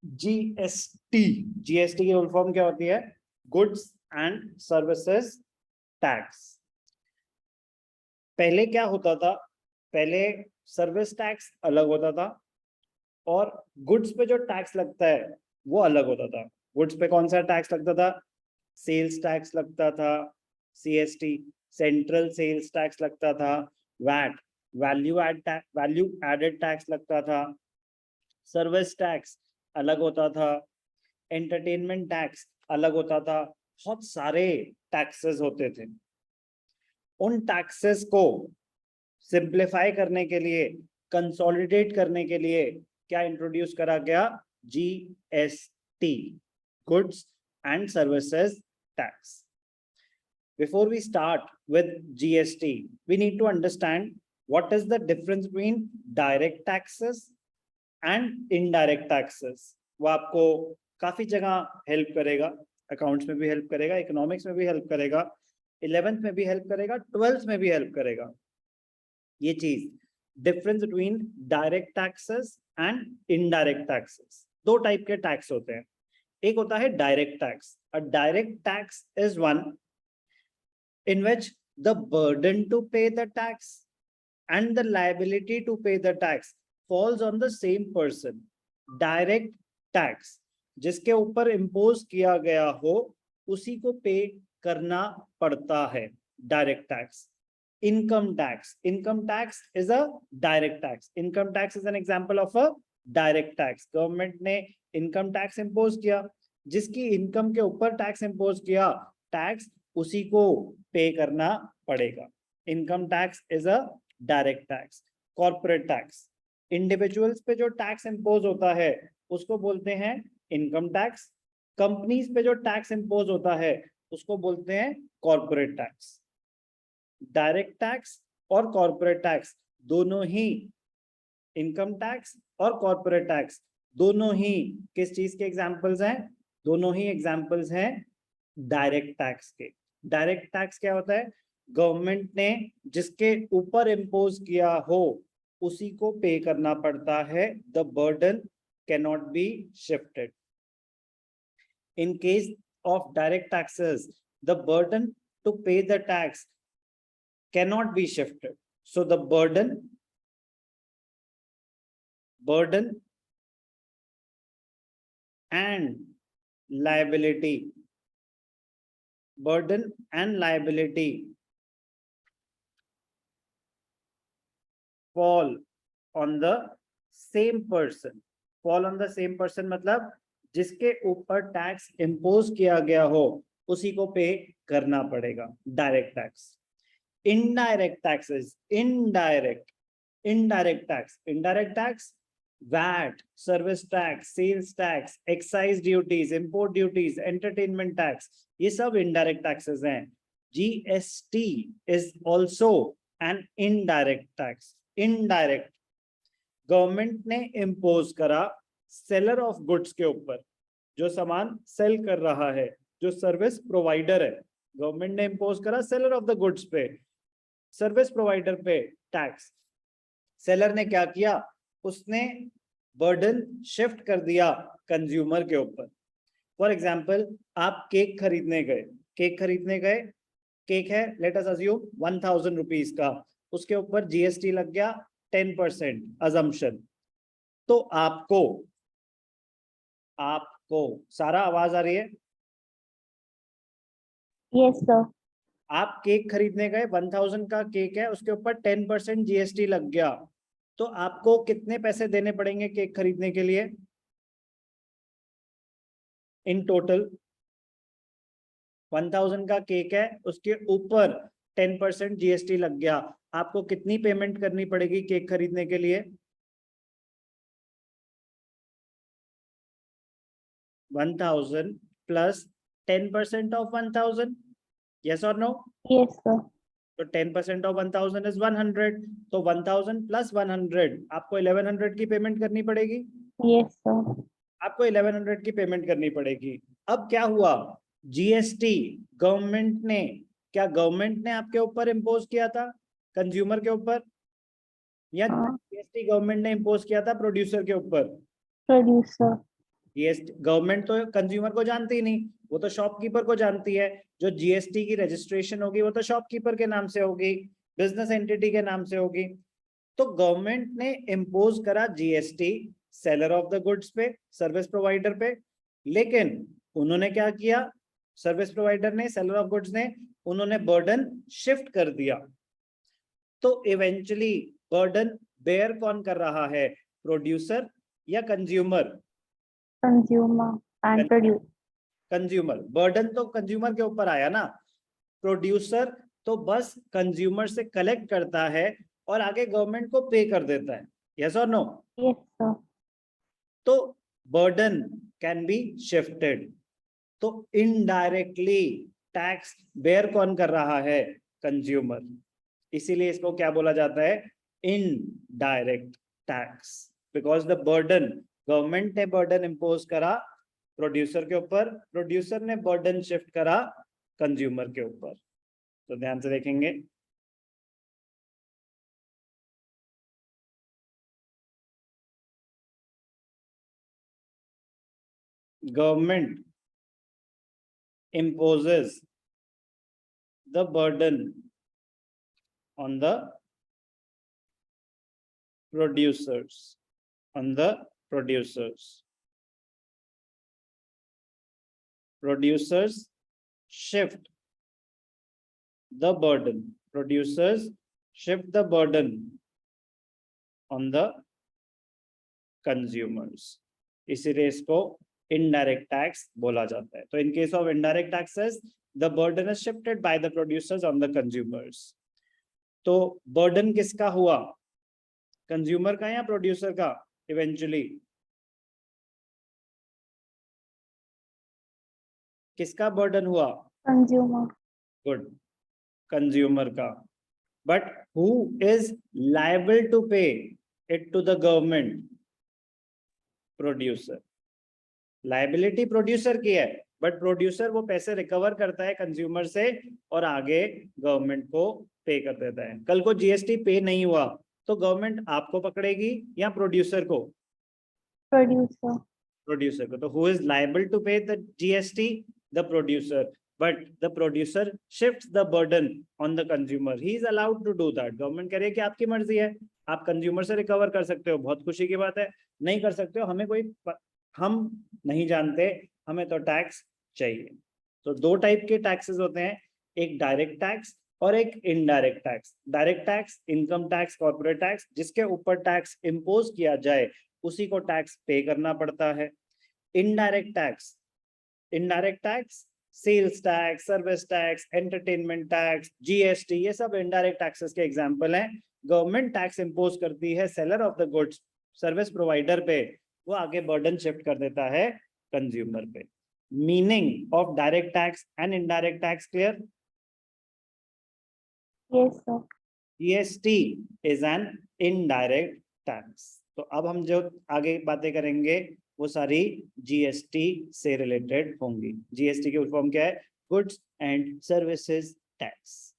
GST, GST की full form क्या होती है? Goods and services tax. पहले क्या होता था? पहले सर्विस टैक्स अलग होता था और गुड्स पे जो टैक्स लगता है वो अलग होता था। गुड्स पे कौन सा टैक्स लगता था? सेल्स टैक्स लगता था, सीएसटी, सेंट्रल सेल्स टैक्स लगता था, वैट, वैल्यू एडेड टैक्स लगता था, सर्विस टैक्स अलग होता था, एंटरटेनमेंट टैक्स अलग होता था। बहुत सारे टैक्सेस होते थे। उन टैक्सेस को सिंप्लीफाई करने के लिए, कंसोलिडेट करने के लिए क्या इंट्रोड्यूस करा गया? GST, goods and services tax. Before we start with GST, we need to understand what is the difference between direct taxes and indirect taxes. वो आपको काफी जगह हेल्प करेगा, अकाउंट्स में भी हेल्प करेगा, इकोनॉमिक्स में भी हेल्प करेगा, 11th में भी हेल्प करेगा, 12th में भी हेल्प करेगा। ये चीज, difference between direct taxes and indirect taxes. दो टाइप के टैक्स होते हैं। एक होता है direct tax. A direct tax is one in which the burden to pay the tax and the liability to pay the tax falls on the same person. Direct tax, जिसके ऊपर impose किया गया हो उसी को पे करना पड़ता है, direct tax. Income tax, income tax is a direct tax. Income tax is an example of a direct tax. Government ने इनकम टैक्स इम्पोज किया, जिसकी इनकम के ऊपर टैक्स इम्पोज किया, टैक्स उसी को पे करना पड़ेगा। Income tax is a direct tax. Corporate tax, individuals पे जो टैक्स इम्पोज होता है उसको बोलते हैं इनकम टैक्स। कंपनीज पे जो टैक्स इम्पोज होता है उसको बोलते हैं कॉर्पोरेट टैक्स। डायरेक्ट टैक्स और कॉर्पोरेट टैक्स दोनों ही, इनकम टैक्स और कॉर्पोरेट टैक्स दोनों ही किस चीज के एग्जांपल्स हैं? दोनों ही एग्जांपल्स हैं डायरेक्ट टैक्स के। डायरेक्ट टैक्स क्या होता है? गवर्नमेंट ने जिसके ऊपर इम्पोज किया हो उसी को पे करना पड़ता है। The burden cannot be shifted. In case of direct taxes, the burden to pay the tax cannot be shifted. So the burden and liability, burden and liability fall on the same person. Fall on the same person मतलब जिसके ऊपर tax impose किया गया हो उसी को pay करना पड़ेगा, direct tax. Indirect taxes, indirect tax, VAT, service tax, sales tax, excise duties, import duties, entertainment tax, ये सब इनडायरेक्ट टैक्सेस हैं। GST is also an indirect tax. Indirect, government ने इम्पोज करा सेलर ऑफ गुड्स के ऊपर, जो सामान sell कर रहा है, जो सर्विस प्रोवाइडर है, गवर्नमेंट ने इम्पोज करा सेलर ऑफ द गुड्स पे, सर्विस प्रोवाइडर पे टैक्स। सेलर ने क्या किया? उसने बर्डन शिफ्ट कर दिया कंज्यूमर के ऊपर। फॉर एग्जाम्पल, आप केक खरीदने गए, केक है लेट अस अज्यूम 1000 रुपीज का, उसके ऊपर जीएसटी लग गया 10% अजम्पशन। तो आपको सारा आवाज आ रही है? Yes sir. आप केक खरीदने गए, 1000 का केक है, उसके ऊपर 10% जीएसटी लग गया, तो आपको कितने पैसे देने पड़ेंगे केक खरीदने के लिए? इन टोटल 1000 का केक है, उसके ऊपर 10% जीएसटी लग गया, आपको कितनी पेमेंट करनी पड़ेगी केक खरीदने के लिए? 1000 प्लस 10% ऑफ 1000, यस और नो? Yes sir. तो 10% ऑफ 1000 इज 100, तो 1000 प्लस 100 आपको 1100 की पेमेंट करनी पड़ेगी। Yes sir. आपको 1100 की पेमेंट करनी पड़ेगी। अब क्या हुआ? जीएसटी गवर्नमेंट ने आपके ऊपर इम्पोज किया था कंज्यूमर के ऊपर, या जीएसटी गवर्नमेंट ने इम्पोज किया था प्रोड्यूसर के ऊपर? प्रोड्यूसर। जीएसटी गवर्नमेंट तो कंज्यूमर को जानती ही नहीं, वो तो शॉपकीपर को जानती है। जो जीएसटी की रजिस्ट्रेशन होगी वो तो शॉपकीपर के नाम से होगी, बिजनेस एंटिटी के नाम से होगी। तो गवर्नमेंट ने इम्पोज करा GST seller of the goods पे, सर्विस प्रोवाइडर पे, लेकिन उन्होंने क्या किया, सर्विस प्रोवाइडर ने, सेलर ऑफ गुड्स ने, उन्होंने बर्डन शिफ्ट कर दिया। तो इवेंचुअली बर्डन बेयर कौन कर रहा है, प्रोड्यूसर या consumer? Consumer and produce. Consumer. Burden तो कंज्यूमर के ऊपर आया ना, प्रोड्यूसर तो बस कंज्यूमर से कलेक्ट करता है और आगे गवर्नमेंट को पे कर देता है। यस और नो? Yes, sir. तो बर्डन कैन बी शिफ्टेड। तो इनडायरेक्टली टैक्स बेयर कौन कर रहा है, कंज्यूमर। इसीलिए इसको क्या बोला जाता है, indirect tax, because the burden, government ने बर्डन इंपोज करा प्रोड्यूसर के ऊपर, प्रोड्यूसर ने बर्डन शिफ्ट करा कंज्यूमर के ऊपर। तो ध्यान से देखेंगे, government imposes the burden on the producers, on the producers. Producers shift the burden. Producers shift the burden on the consumers. इसीलिए इसको इनडायरेक्ट टैक्स बोला जाता है। तो इन case of indirect taxes the burden is shifted by the producers on the consumers. तो burden किसका हुआ, consumer का या प्रोड्यूसर का? इवेंचुअली किसका बर्डन हुआ? Consumer. गुड, कंज्यूमर का। But who is liable to pay it to the government? Producer. Liability producer की है, बट प्रोड्यूसर वो पैसे रिकवर करता है कंज्यूमर से और आगे गवर्नमेंट को पे कर देता है। कल को जीएसटी पे नहीं हुआ तो गवर्नमेंट आपको पकड़ेगी या प्रोड्यूसर को? Producer. प्रोड्यूसर को। तो who is liable to pay the GST? The producer. But the producer shifts the burden on the consumer. He is allowed to do that. Government कह रही है कि आपकी मर्जी है, आप कंज्यूमर से रिकवर कर सकते हो, बहुत खुशी की बात है। नहीं कर सकते हो, हमें कोई, हम नहीं जानते, हमें तो टैक्स चाहिए। तो दो टाइप के टैक्सेस होते हैं, एक डायरेक्ट टैक्स और एक indirect tax. Direct tax income tax, corporate tax, जिसके ऊपर टैक्स इंपोज किया जाए उसी को टैक्स पे करना पड़ता है। Indirect tax, indirect tax sales tax, service tax, entertainment tax, GST, ये सब इनडायरेक्ट टैक्सेस के एग्जांपल हैं। गवर्नमेंट टैक्स इंपोज करती है seller of the goods, service provider पे, वो आगे बर्डन शिफ्ट कर देता है कंज्यूमर पे। Meaning of direct tax and indirect tax clear? Yes, sir. GST is an indirect tax. तो अब हम जो आगे बातें करेंगे वो सारी जीएसटी से रिलेटेड होंगी। जीएसटी की फुल फॉर्म क्या है? Goods and services tax.